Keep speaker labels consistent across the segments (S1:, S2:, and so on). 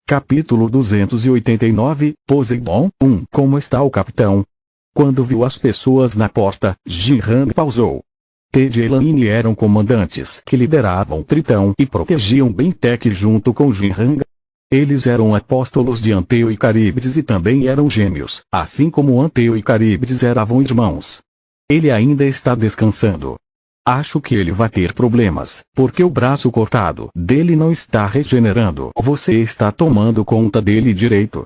S1: Capítulo 289, Poseidon 1. Como está o capitão? Quando viu as pessoas na porta, Jinrang pausou. Ted e Elaine eram comandantes que lideravam Tritão e protegiam Bentek junto com Jinrang. Eles eram apóstolos de Anteu e Caríbides e também eram gêmeos, assim como Anteu e Caríbides eram irmãos. Ele ainda está descansando. Acho que ele vai ter problemas, porque o braço cortado dele não está regenerando. Você está tomando conta dele direito.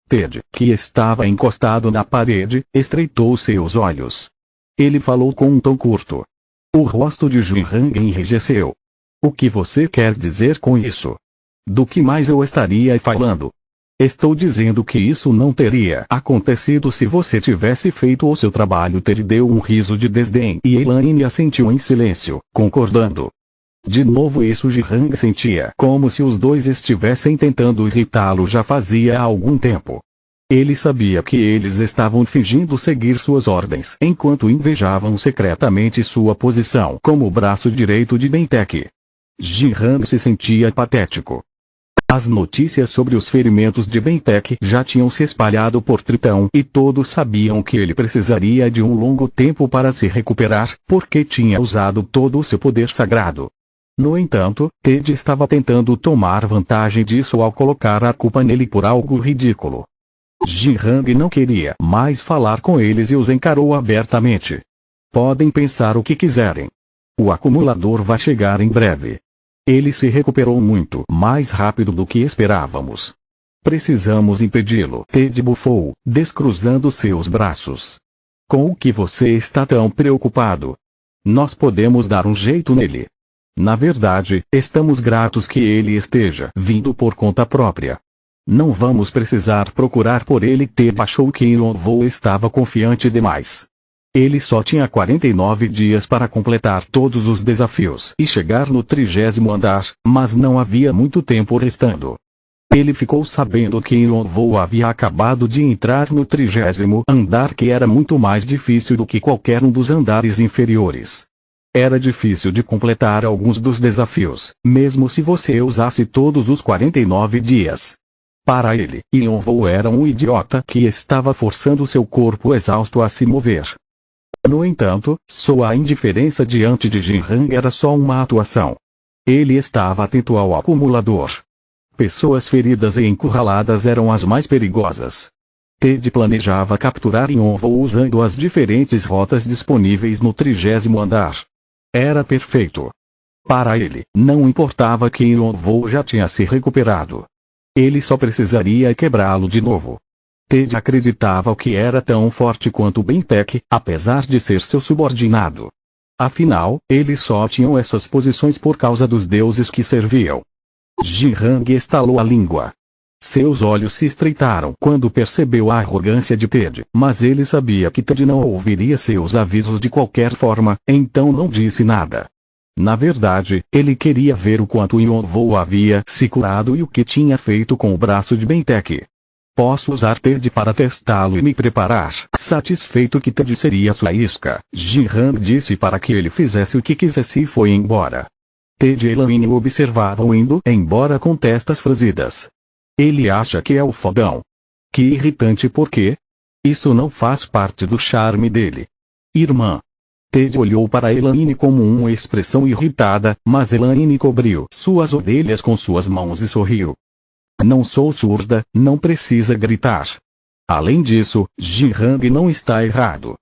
S1: Ted, que estava encostado na parede, estreitou seus olhos. Ele falou com um tom curto. O rosto de Jinrang enrijeceu. O que você quer dizer com isso? Do que mais eu estaria falando? Estou dizendo que isso não teria acontecido se você tivesse feito o seu trabalho. Ted deu um riso de desdém e Elaine assentiu em silêncio, concordando. De novo isso Jinrang sentia como se os dois estivessem tentando irritá-lo já fazia algum tempo. Ele sabia que eles estavam fingindo seguir suas ordens enquanto invejavam secretamente sua posição como braço direito de Bentek. Jinrang se sentia patético. As notícias sobre os ferimentos de Bentek já tinham se espalhado por Tritão e todos sabiam que ele precisaria de um longo tempo para se recuperar, porque tinha usado todo o seu poder sagrado. No entanto, Ted estava tentando tomar vantagem disso ao colocar a culpa nele por algo ridículo. Jinrang não queria mais falar com eles e os encarou abertamente. Podem pensar o que quiserem. O acumulador vai chegar em breve. Ele se recuperou muito mais rápido do que esperávamos. Precisamos impedi-lo. Ted bufou, descruzando seus braços. Com o que você está tão preocupado? Nós podemos dar um jeito nele. Na verdade, estamos gratos que ele esteja vindo por conta própria. Não vamos precisar procurar por ele. Ted achou que Yonvo estava confiante demais. Ele só tinha 49 dias para completar todos os desafios e chegar no 30º andar, mas não havia muito tempo restando. Ele ficou sabendo que Yonvo havia acabado de entrar no 30º andar, que era muito mais difícil do que qualquer um dos andares inferiores. Era difícil de completar alguns dos desafios, mesmo se você usasse todos os 49 dias. Para ele, Yonvo era um idiota que estava forçando seu corpo exausto a se mover. No entanto, sua indiferença diante de Jinrang era só uma atuação. Ele estava atento ao acumulador. Pessoas feridas e encurraladas eram as mais perigosas. Ted planejava capturar Yonvo usando as diferentes rotas disponíveis no 30º andar. Era perfeito. Para ele, não importava que Yonvo já tinha se recuperado. Ele só precisaria quebrá-lo de novo. Ted acreditava que era tão forte quanto Bentek, apesar de ser seu subordinado. Afinal, eles só tinham essas posições por causa dos deuses que serviam. Jinrang estalou a língua. Seus olhos se estreitaram quando percebeu a arrogância de Ted, mas ele sabia que Ted não ouviria seus avisos de qualquer forma, então não disse nada. Na verdade, ele queria ver o quanto Yonvo havia se curado e o que tinha feito com o braço de Bentek. Posso usar Ted para testá-lo e me preparar. Satisfeito que Ted seria sua isca, Jinrang disse para que ele fizesse o que quisesse e foi embora. Ted e Elaine o observavam indo embora com testas franzidas. Ele acha que é o fodão. Que irritante, porque isso não faz parte do charme dele. Irmã. Ted olhou para Elaine com uma expressão irritada, mas Elaine cobriu suas orelhas com suas mãos e sorriu. Não sou surda, não precisa gritar. Além disso, Jinrang não está errado.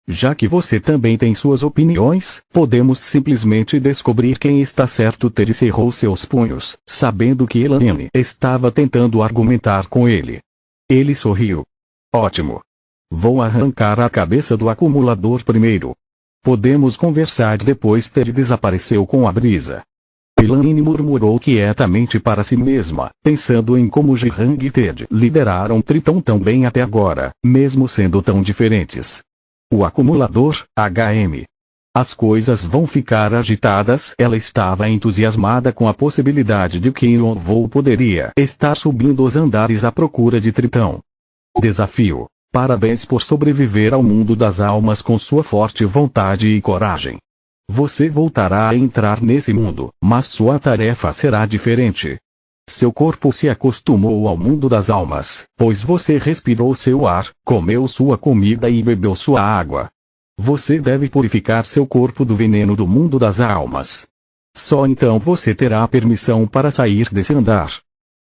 S1: Já que você também tem suas opiniões, podemos simplesmente descobrir quem está certo. Ted cerrou seus punhos, sabendo que Elaine estava tentando argumentar com ele. Ele sorriu. Ótimo. Vou arrancar a cabeça do acumulador primeiro. Podemos conversar depois. Ted desapareceu com a brisa. Elaine murmurou quietamente para si mesma, pensando em como Jinrang e Ted lideraram Tritão tão bem até agora, mesmo sendo tão diferentes. O acumulador, HM. As coisas vão ficar agitadas. Ela estava entusiasmada com a possibilidade de que Yonvo poderia estar subindo os andares à procura de Tritão. Desafio. Parabéns por sobreviver ao mundo das almas com sua forte vontade e coragem. Você voltará a entrar nesse mundo, mas sua tarefa será diferente. Seu corpo se acostumou ao mundo das almas, pois você respirou seu ar, comeu sua comida e bebeu sua água. Você deve purificar seu corpo do veneno do mundo das almas. Só então você terá a permissão para sair desse andar.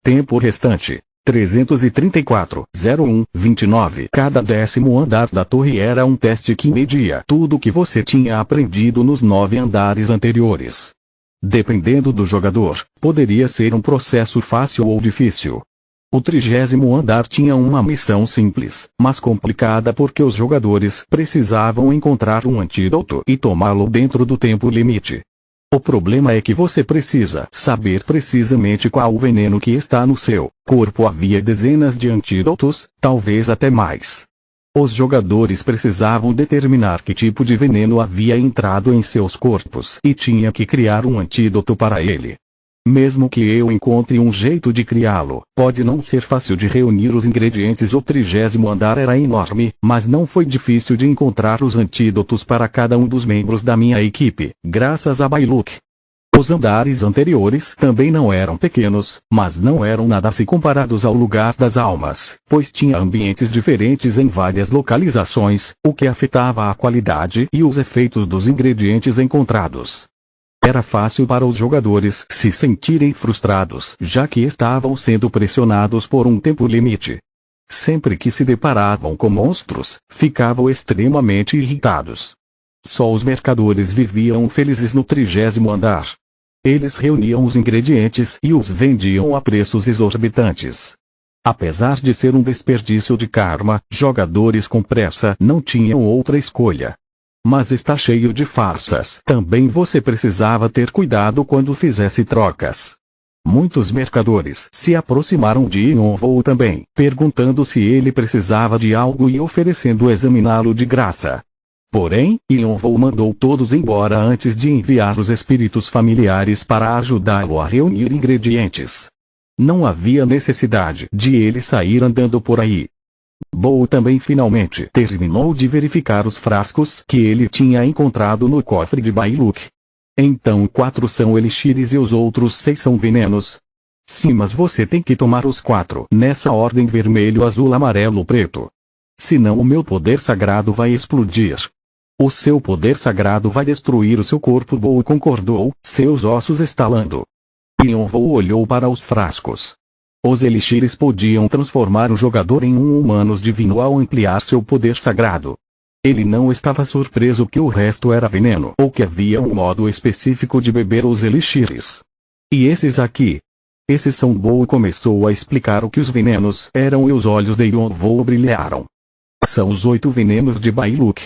S1: Tempo restante: 334:01:29. Cada 10º andar da torre era um teste que media tudo o que você tinha aprendido nos 9 andares anteriores. Dependendo do jogador, poderia ser um processo fácil ou difícil. O 30º andar tinha uma missão simples, mas complicada porque os jogadores precisavam encontrar um antídoto e tomá-lo dentro do tempo limite. O problema é que você precisa saber precisamente qual o veneno que está no seu corpo. Havia dezenas de antídotos, talvez até mais. Os jogadores precisavam determinar que tipo de veneno havia entrado em seus corpos e tinha que criar um antídoto para ele. Mesmo que eu encontre um jeito de criá-lo, pode não ser fácil de reunir os ingredientes. O 30º andar era enorme, mas não foi difícil de encontrar os antídotos para cada um dos membros da minha equipe, graças a Bailuk. Os andares anteriores também não eram pequenos, mas não eram nada se comparados ao lugar das almas, pois tinha ambientes diferentes em várias localizações, o que afetava a qualidade e os efeitos dos ingredientes encontrados. Era fácil para os jogadores se sentirem frustrados, já que estavam sendo pressionados por um tempo limite. Sempre que se deparavam com monstros, ficavam extremamente irritados. Só os mercadores viviam felizes no 30º andar. Eles reuniam os ingredientes e os vendiam a preços exorbitantes. Apesar de ser um desperdício de karma, jogadores com pressa não tinham outra escolha. Mas está cheio de farsas. Também você precisava ter cuidado quando fizesse trocas. Muitos mercadores se aproximaram de Yonvou também, perguntando se ele precisava de algo e oferecendo examiná-lo de graça. Porém, Yonvou mandou todos embora antes de enviar os espíritos familiares para ajudá-lo a reunir ingredientes. Não havia necessidade de ele sair andando por aí. Bou também finalmente terminou de verificar os frascos que ele tinha encontrado no cofre de Bailuk. Então 4 são elixires e os outros 6 são venenos. Sim, mas você tem que tomar os 4 nessa ordem: vermelho, azul, amarelo, preto. Senão o meu poder sagrado vai explodir. O seu poder sagrado vai destruir o seu corpo. Bou concordou, seus ossos estalando. Yonvou olhou para os frascos. Os elixires podiam transformar o jogador em um humano divino ao ampliar seu poder sagrado. Ele não estava surpreso que o resto era veneno ou que havia um modo específico de beber os elixires. E esses aqui? Esses são. Bou começou a explicar o que os venenos eram e os olhos de Yonvou brilharam. São os 8 venenos de Bailuk.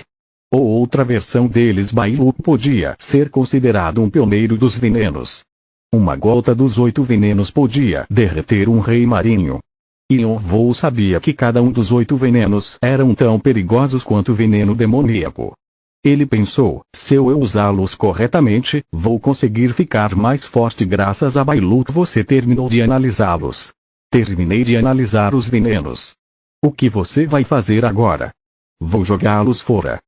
S1: Ou outra versão deles, Bailuk podia ser considerado um pioneiro dos venenos. Uma gota dos 8 venenos podia derreter um rei marinho. Yonvou sabia que cada um dos 8 venenos eram tão perigosos quanto o veneno demoníaco. Ele pensou, se eu usá-los corretamente, vou conseguir ficar mais forte graças a Bailuk. Você terminou de analisá-los. Terminei de analisar os venenos. O que você vai fazer agora? Vou jogá-los fora.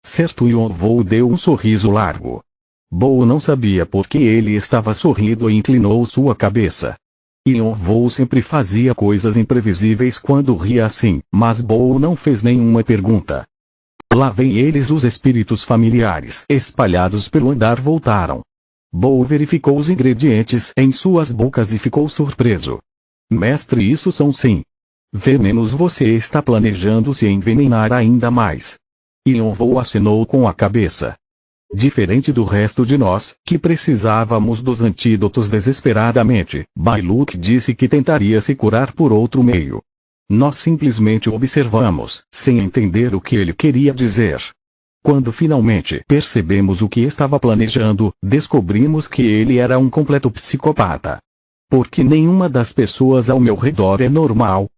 S1: Certo? Yonvou deu um sorriso largo. Bou não sabia por que ele estava sorrindo e inclinou sua cabeça. Yonvou sempre fazia coisas imprevisíveis quando ria assim, mas Bou não fez nenhuma pergunta. Lá vem eles. Os espíritos familiares espalhados pelo andar voltaram. Bou verificou os ingredientes em suas bocas e ficou surpreso. Mestre, isso são sim venenos. Você está planejando se envenenar ainda mais? Yonvou acenou com a cabeça. Diferente do resto de nós, que precisávamos dos antídotos desesperadamente, Bailuk disse que tentaria se curar por outro meio. Nós simplesmente observamos, sem entender o que ele queria dizer. Quando finalmente percebemos o que estava planejando, descobrimos que ele era um completo psicopata. Porque nenhuma das pessoas ao meu redor é normal.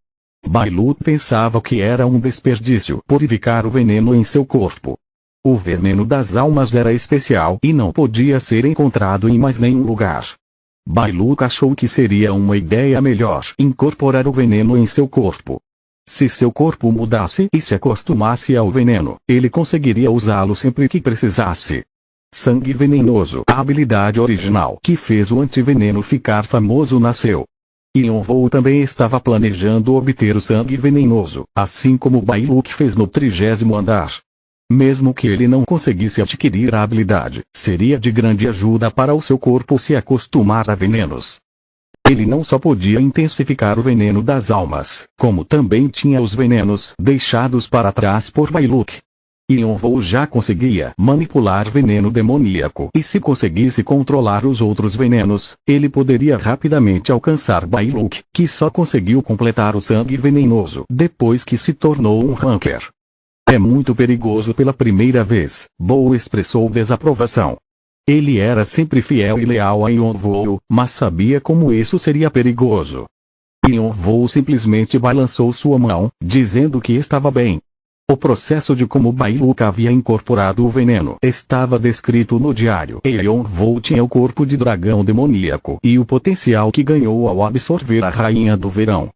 S1: Bailuk pensava que era um desperdício purificar o veneno em seu corpo. O veneno das almas era especial e não podia ser encontrado em mais nenhum lugar. Bailuk achou que seria uma ideia melhor incorporar o veneno em seu corpo. Se seu corpo mudasse e se acostumasse ao veneno, ele conseguiria usá-lo sempre que precisasse. Sangue venenoso. A habilidade original que fez o antiveneno ficar famoso nasceu. Yonvou também estava planejando obter o sangue venenoso, assim como Bailuke fez no 30º andar. Mesmo que ele não conseguisse adquirir a habilidade, seria de grande ajuda para o seu corpo se acostumar a venenos. Ele não só podia intensificar o veneno das almas, como também tinha os venenos deixados para trás por Bailuke. Yonvou já conseguia manipular veneno demoníaco e se conseguisse controlar os outros venenos, ele poderia rapidamente alcançar Bailuke, que só conseguiu completar o sangue venenoso depois que se tornou um ranker. É muito perigoso pela primeira vez, Bou expressou desaprovação. Ele era sempre fiel e leal a Yonvou, mas sabia como isso seria perigoso. Yonvou simplesmente balançou sua mão, dizendo que estava bem. O processo de como Bailuke havia incorporado o veneno estava descrito no diário. E Yonvou tinha o corpo de dragão demoníaco e o potencial que ganhou ao absorver a Rainha do Verão.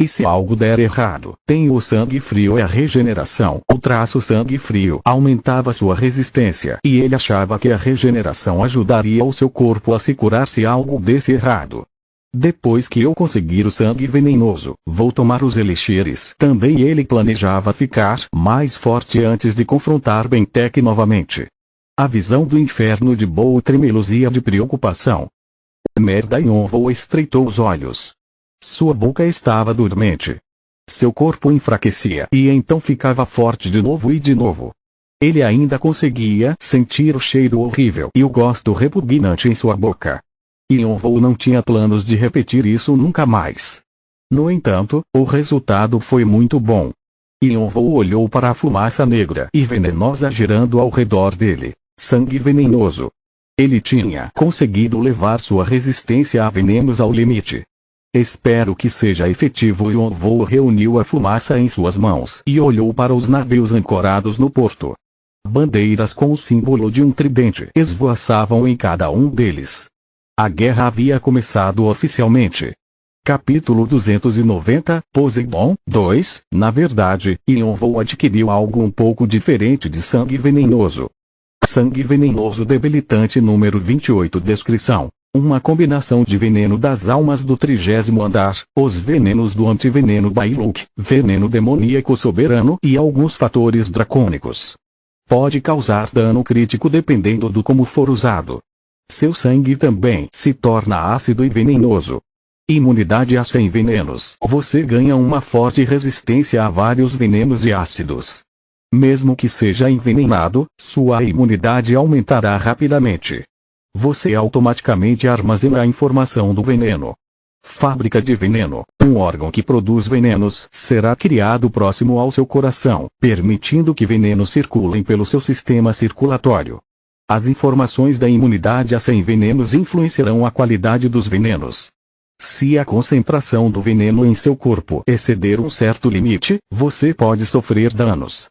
S1: E se algo der errado, tem o sangue frio e a regeneração. O traço sangue frio aumentava sua resistência e ele achava que a regeneração ajudaria o seu corpo a se curar se algo desse errado. Depois que eu conseguir o sangue venenoso, vou tomar os elixires. Também ele planejava ficar mais forte antes de confrontar Bentek novamente. A visão do inferno de Bou tremeluzia de preocupação. Merda! Yonvou estreitou os olhos. Sua boca estava dormente. Seu corpo enfraquecia e então ficava forte de novo e de novo. Ele ainda conseguia sentir o cheiro horrível e o gosto repugnante em sua boca. Yonvou não tinha planos de repetir isso nunca mais. No entanto, o resultado foi muito bom. Yonvou olhou para a fumaça negra e venenosa girando ao redor dele. Sangue venenoso. Ele tinha conseguido levar sua resistência a venenos ao limite. Espero que seja efetivo. Yonvou reuniu a fumaça em suas mãos e olhou para os navios ancorados no porto. Bandeiras com o símbolo de um tridente esvoaçavam em cada um deles. A guerra havia começado oficialmente. Capítulo 290, Poseidon 2. Na verdade, Yonvou adquiriu algo um pouco diferente de sangue venenoso. Sangue venenoso debilitante número 28. Descrição: uma combinação de veneno das almas do 30º andar, os venenos do antiveneno Bailuke, veneno demoníaco soberano e alguns fatores dracônicos. Pode causar dano crítico dependendo do como for usado. Seu sangue também se torna ácido e venenoso. Imunidade a 100 venenos. Você ganha uma forte resistência a vários venenos e ácidos. Mesmo que seja envenenado, sua imunidade aumentará rapidamente. Você automaticamente armazena a informação do veneno. Fábrica de veneno. Um órgão que produz venenos será criado próximo ao seu coração, permitindo que venenos circulem pelo seu sistema circulatório. As informações da imunidade a 100 venenos influenciarão a qualidade dos venenos. Se a concentração do veneno em seu corpo exceder um certo limite, você pode sofrer danos.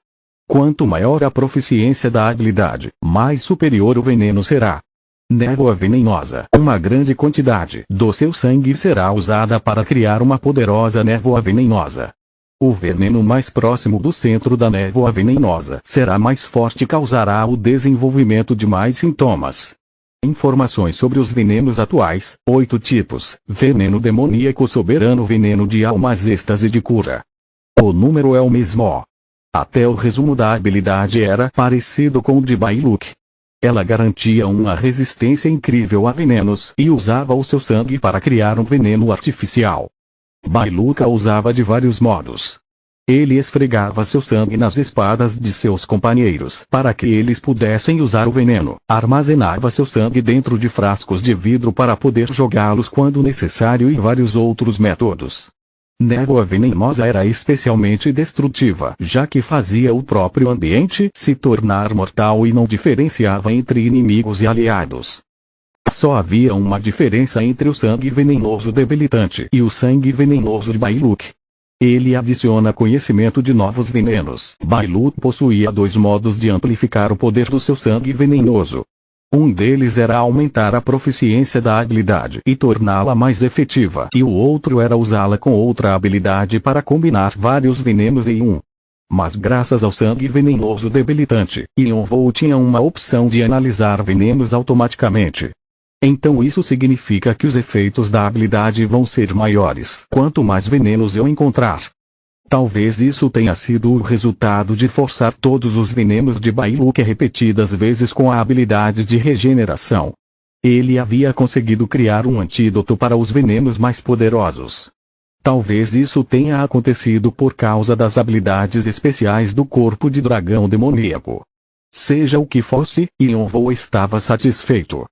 S1: Quanto maior a proficiência da habilidade, mais superior o veneno será. Névoa venenosa. Uma grande quantidade do seu sangue será usada para criar uma poderosa névoa venenosa. O veneno mais próximo do centro da névoa venenosa será mais forte e causará o desenvolvimento de mais sintomas. Informações sobre os venenos atuais: 8 tipos. Veneno demoníaco soberano, veneno de almas, êxtase de cura. O número é o mesmo. Até o resumo da habilidade era parecido com o de Bailuke. Ela garantia uma resistência incrível a venenos e usava o seu sangue para criar um veneno artificial. Bailuke a usava de vários modos. Ele esfregava seu sangue nas espadas de seus companheiros para que eles pudessem usar o veneno. Armazenava seu sangue dentro de frascos de vidro para poder jogá-los quando necessário e vários outros métodos. Névoa venenosa era especialmente destrutiva, já que fazia o próprio ambiente se tornar mortal e não diferenciava entre inimigos e aliados. Só havia uma diferença entre o sangue venenoso debilitante e o sangue venenoso de Bailuke. Ele adiciona conhecimento de novos venenos. Bailuke possuía 2 modos de amplificar o poder do seu sangue venenoso. Um deles era aumentar a proficiência da habilidade e torná-la mais efetiva, e o outro era usá-la com outra habilidade para combinar vários venenos em um. Mas graças ao sangue venenoso debilitante, Yonvou tinha uma opção de analisar venenos automaticamente. Então isso significa que os efeitos da habilidade vão ser maiores quanto mais venenos eu encontrar. Talvez isso tenha sido o resultado de forçar todos os venenos de Bailuque repetidas vezes com a habilidade de regeneração. Ele havia conseguido criar um antídoto para os venenos mais poderosos. Talvez isso tenha acontecido por causa das habilidades especiais do corpo de dragão demoníaco. Seja o que fosse, Yonvou estava satisfeito.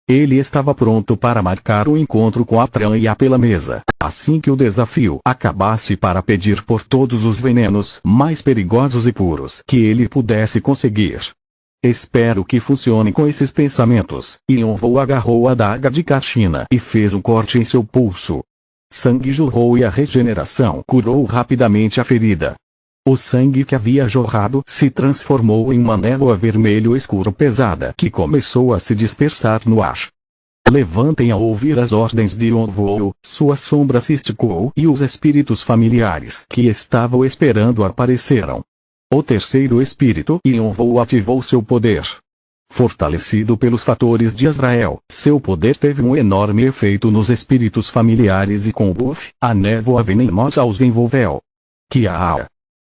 S1: Ele estava pronto para marcar o encontro com a Tranya pela mesa, assim que o desafio acabasse, para pedir por todos os venenos mais perigosos e puros que ele pudesse conseguir. Espero que funcione com esses pensamentos. Yonvou agarrou a adaga de Kachina e fez um corte em seu pulso. Sangue jorrou e a regeneração curou rapidamente a ferida. O sangue que havia jorrado se transformou em uma névoa vermelho escuro pesada que começou a se dispersar no ar. Levantem ao ouvir as ordens de Yonvou, sua sombra se esticou e os espíritos familiares que estavam esperando apareceram. O terceiro espírito Yonvou ativou seu poder. Fortalecido pelos fatores de Azrael, seu poder teve um enorme efeito nos espíritos familiares e com o buff, a névoa venenosa os envolveu. Kiaa!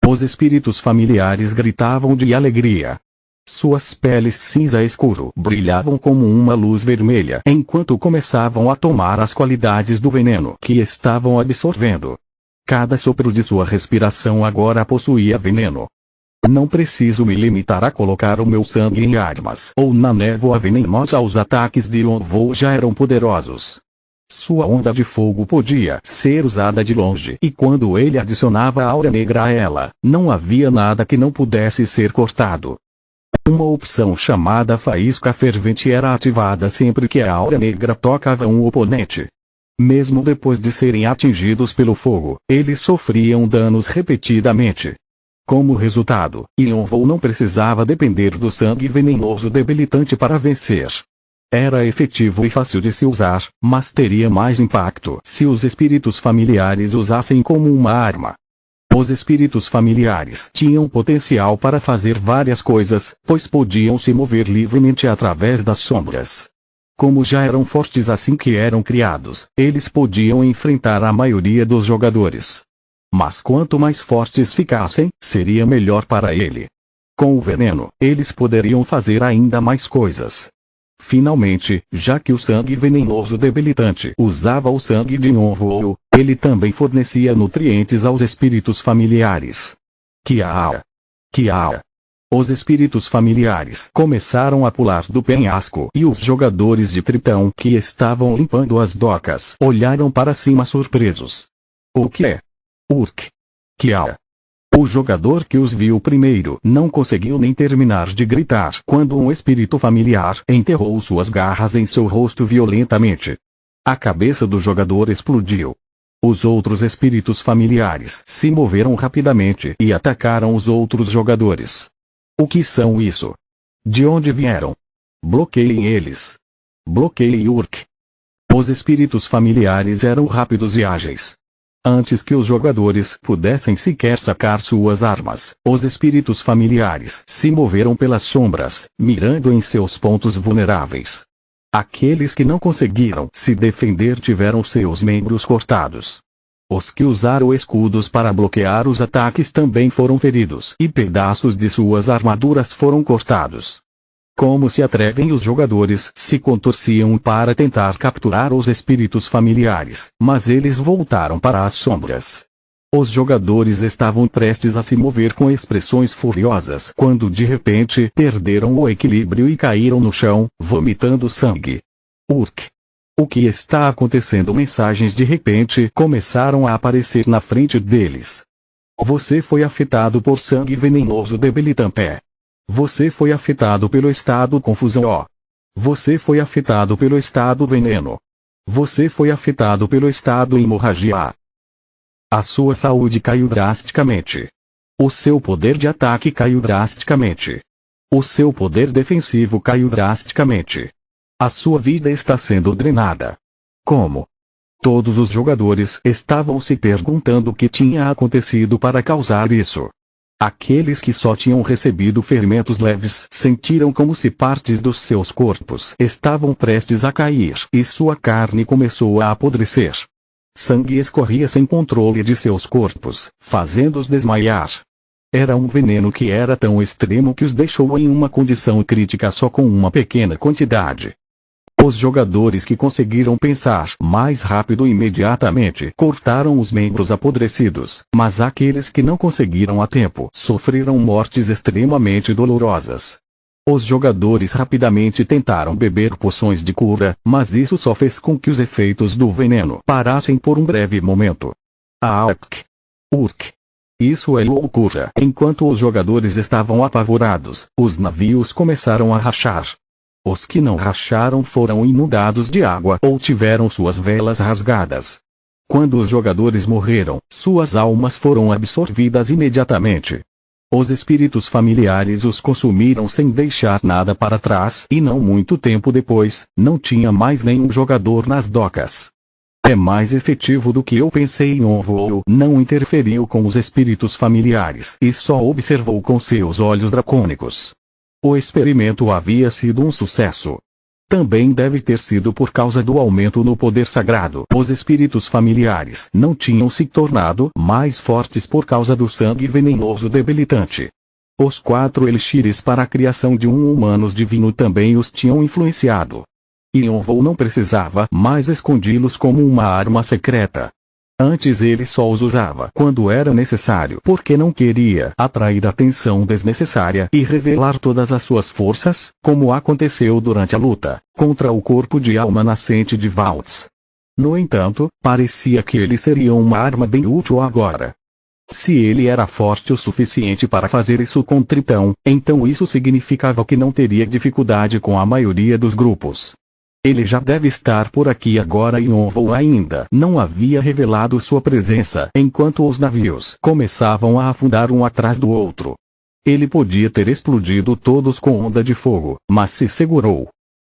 S1: Os espíritos familiares gritavam de alegria. Suas peles cinza escuro brilhavam como uma luz vermelha enquanto começavam a tomar as qualidades do veneno que estavam absorvendo. Cada sopro de sua respiração agora possuía veneno. Não preciso me limitar a colocar o meu sangue em armas ou na névoa venenosa. Os ataques de Yonvou já eram poderosos. Sua onda de fogo podia ser usada de longe, e quando ele adicionava a aura negra a ela, não havia nada que não pudesse ser cortado. Uma opção chamada faísca fervente era ativada sempre que a aura negra tocava um oponente. Mesmo depois de serem atingidos pelo fogo, eles sofriam danos repetidamente. Como resultado, Yonvou não precisava depender do sangue venenoso debilitante para vencer. Era efetivo e fácil de se usar, mas teria mais impacto se os espíritos familiares usassem como uma arma. Os espíritos familiares tinham potencial para fazer várias coisas, pois podiam se mover livremente através das sombras. Como já eram fortes assim que eram criados, eles podiam enfrentar a maioria dos jogadores. Mas quanto mais fortes ficassem, seria melhor para ele. Com o veneno, eles poderiam fazer ainda mais coisas. Finalmente, já que o sangue venenoso debilitante usava o sangue de Yonvou, ele também fornecia nutrientes aos espíritos familiares. Kiaa! Kiaa! Os espíritos familiares começaram a pular do penhasco e os jogadores de Tritão que estavam limpando as docas olharam para cima surpresos. O que é? Urk! Kiaa! O jogador que os viu primeiro não conseguiu nem terminar de gritar quando um espírito familiar enterrou suas garras em seu rosto violentamente. A cabeça do jogador explodiu. Os outros espíritos familiares se moveram rapidamente e atacaram os outros jogadores. O que são isso? De onde vieram? Bloqueiem eles. Bloqueiem Urk. Os espíritos familiares eram rápidos e ágeis. Antes que os jogadores pudessem sequer sacar suas armas, os espíritos familiares se moveram pelas sombras, mirando em seus pontos vulneráveis. Aqueles que não conseguiram se defender tiveram seus membros cortados. Os que usaram escudos para bloquear os ataques também foram feridos e pedaços de suas armaduras foram cortados. Como se atrevem os jogadores se contorciam para tentar capturar os espíritos familiares, mas eles voltaram para as sombras. Os jogadores estavam prestes a se mover com expressões furiosas quando de repente perderam o equilíbrio e caíram no chão, vomitando sangue. Urk! O que está acontecendo? Mensagens de repente começaram a aparecer na frente deles. Você foi afetado por sangue venenoso debilitante. Você foi afetado pelo estado confusão. Você foi afetado pelo estado veneno. Você foi afetado pelo estado hemorragia. A sua saúde caiu drasticamente. O seu poder de ataque caiu drasticamente. O seu poder defensivo caiu drasticamente. A sua vida está sendo drenada. Como? Todos os jogadores estavam se perguntando o que tinha acontecido para causar isso. Aqueles que só tinham recebido ferimentos leves sentiram como se partes dos seus corpos estavam prestes a cair e sua carne começou a apodrecer. Sangue escorria sem controle de seus corpos, fazendo-os desmaiar. Era um veneno que era tão extremo que os deixou em uma condição crítica só com uma pequena quantidade. Os jogadores que conseguiram pensar mais rápido imediatamente cortaram os membros apodrecidos, mas aqueles que não conseguiram a tempo sofreram mortes extremamente dolorosas. Os jogadores rapidamente tentaram beber poções de cura, mas isso só fez com que os efeitos do veneno parassem por um breve momento. Urk. Isso é loucura. Enquanto os jogadores estavam apavorados, os navios começaram a rachar. Os que não racharam foram inundados de água ou tiveram suas velas rasgadas. Quando os jogadores morreram, suas almas foram absorvidas imediatamente. Os espíritos familiares os consumiram sem deixar nada para trás e não muito tempo depois, não tinha mais nenhum jogador nas docas. É mais efetivo do que eu pensei. Yonvou não interferiu com os espíritos familiares e só observou com seus olhos dracônicos. O experimento havia sido um sucesso. Também deve ter sido por causa do aumento no poder sagrado. Os espíritos familiares não tinham se tornado mais fortes por causa do sangue venenoso debilitante. Os 4 elixires para a criação de um humano divino também os tinham influenciado. Yonvou não precisava mais escondi-los como uma arma secreta. Antes ele só os usava quando era necessário porque não queria atrair atenção desnecessária e revelar todas as suas forças, como aconteceu durante a luta contra o corpo de alma nascente de Valtz. No entanto, parecia que ele seria uma arma bem útil agora. Se ele era forte o suficiente para fazer isso com Tritão, então isso significava que não teria dificuldade com a maioria dos grupos. Ele já deve estar por aqui agora. Yonvou ainda não havia revelado sua presença enquanto os navios começavam a afundar um atrás do outro. Ele podia ter explodido todos com onda de fogo, mas se segurou.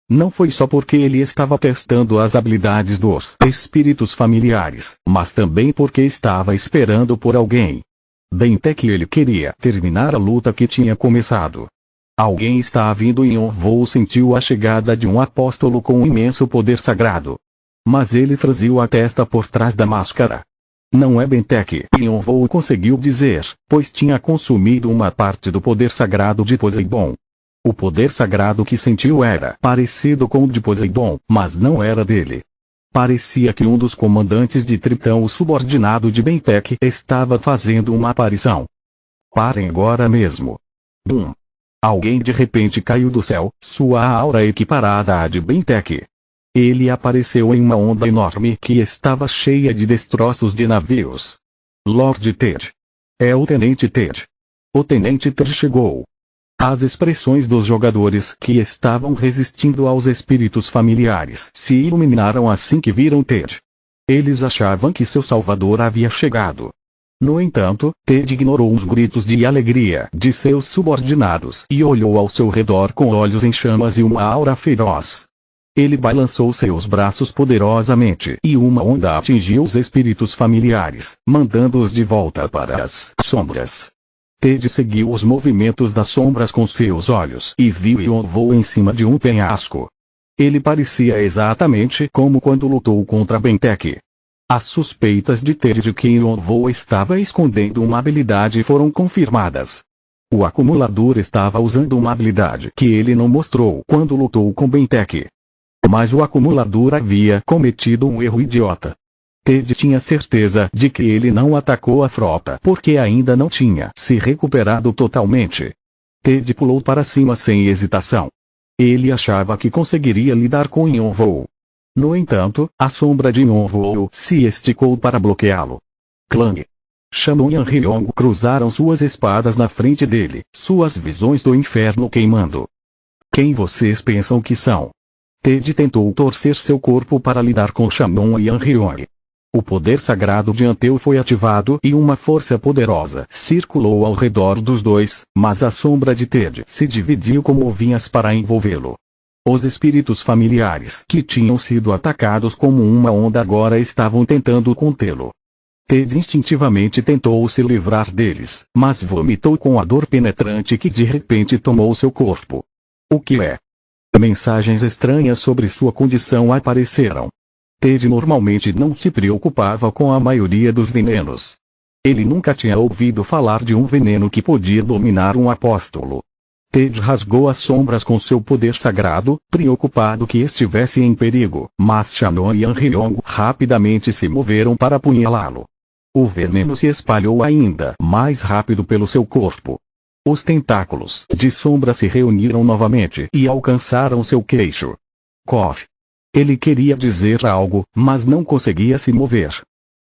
S1: Não foi só porque ele estava testando as habilidades dos espíritos familiares, mas também porque estava esperando por alguém. Bem até que ele queria terminar a luta que tinha começado. Alguém está vindo. Yonvou sentiu a chegada de um apóstolo com um imenso poder sagrado. Mas ele franziu a testa por trás da máscara. Não é Bentek, Yonvou conseguiu dizer, pois tinha consumido uma parte do poder sagrado de Poseidon. O poder sagrado que sentiu era parecido com o de Poseidon, mas não era dele. Parecia que um dos comandantes de Tritão, o subordinado de Bentek, estava fazendo uma aparição. Parem agora mesmo. Bum! Alguém de repente caiu do céu, sua aura equiparada à de Bentek. Ele apareceu em uma onda enorme que estava cheia de destroços de navios. Lord Ter. É o Tenente Ter. O Tenente Ter chegou. As expressões dos jogadores que estavam resistindo aos espíritos familiares se iluminaram assim que viram Ter. Eles achavam que seu salvador havia chegado. No entanto, Ted ignorou os gritos de alegria de seus subordinados e olhou ao seu redor com olhos em chamas e uma aura feroz. Ele balançou seus braços poderosamente e uma onda atingiu os espíritos familiares, mandando-os de volta para as sombras. Ted seguiu os movimentos das sombras com seus olhos e viu Yonvou em cima de um penhasco. Ele parecia exatamente como quando lutou contra Bentek. As suspeitas de Ter de que Yonvou estava escondendo uma habilidade foram confirmadas. O acumulador estava usando uma habilidade que ele não mostrou quando lutou com Bentek. Mas o acumulador havia cometido um erro idiota. Ted tinha certeza de que ele não atacou a frota porque ainda não tinha se recuperado totalmente. Ted pulou para cima sem hesitação. Ele achava que conseguiria lidar com Yonvou. No entanto, a sombra de Yonvou se esticou para bloqueá-lo. Clang! Shamon e Anriong cruzaram suas espadas na frente dele, suas visões do inferno queimando. Quem vocês pensam que são? Ted tentou torcer seu corpo para lidar com Shamon e Anriong. O poder sagrado de Anteu foi ativado e uma força poderosa circulou ao redor dos dois, mas a sombra de Ted se dividiu como vinhas para envolvê-lo. Os espíritos familiares que tinham sido atacados como uma onda agora estavam tentando contê-lo. Ted instintivamente tentou se livrar deles, mas vomitou com a dor penetrante que de repente tomou seu corpo. O que é? Mensagens estranhas sobre sua condição apareceram. Ted normalmente não se preocupava com a maioria dos venenos. Ele nunca tinha ouvido falar de um veneno que podia dominar um apóstolo. Ted rasgou as sombras com seu poder sagrado, preocupado que estivesse em perigo, mas Shannon e Anriong rapidamente se moveram para apunhalá-lo. O veneno se espalhou ainda mais rápido pelo seu corpo. Os tentáculos de sombra se reuniram novamente e alcançaram seu queixo. Cough. Ele queria dizer algo, mas não conseguia se mover.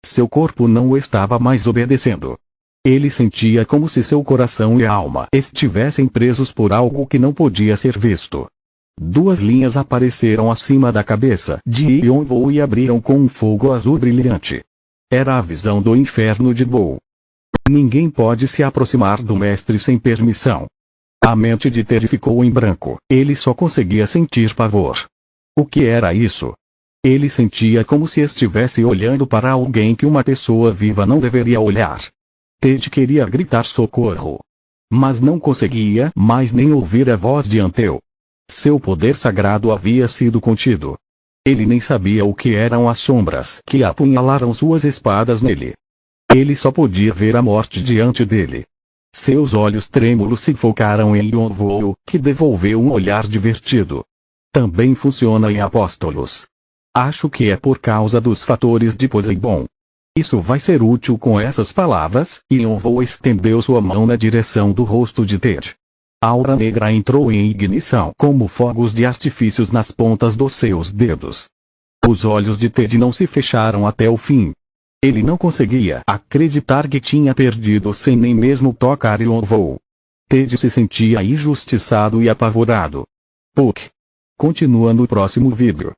S1: Seu corpo não o estava mais obedecendo. Ele sentia como se seu coração e alma estivessem presos por algo que não podia ser visto. Duas linhas apareceram acima da cabeça de Yonvo e abriram com um fogo azul brilhante. Era a visão do inferno de Bo. Ninguém pode se aproximar do mestre sem permissão. A mente de Ted ficou em branco, ele só conseguia sentir pavor. O que era isso? Ele sentia como se estivesse olhando para alguém que uma pessoa viva não deveria olhar. Ted queria gritar socorro. Mas não conseguia mais nem ouvir a voz de Anteu. Seu poder sagrado havia sido contido. Ele nem sabia o que eram as sombras que apunhalaram suas espadas nele. Ele só podia ver a morte diante dele. Seus olhos trêmulos se focaram em Yonvo, que devolveu um olhar divertido. Também funciona em apóstolos. Acho que é por causa dos fatores de Poseidon. Isso vai ser útil com essas palavras, e Yonvo estendeu sua mão na direção do rosto de Ted. A aura negra entrou em ignição como fogos de artifícios nas pontas dos seus dedos. Os olhos de Ted não se fecharam até o fim. Ele não conseguia acreditar que tinha perdido sem nem mesmo tocar Yonvo. Ted se sentia injustiçado e apavorado. Puck. Continua no próximo vídeo.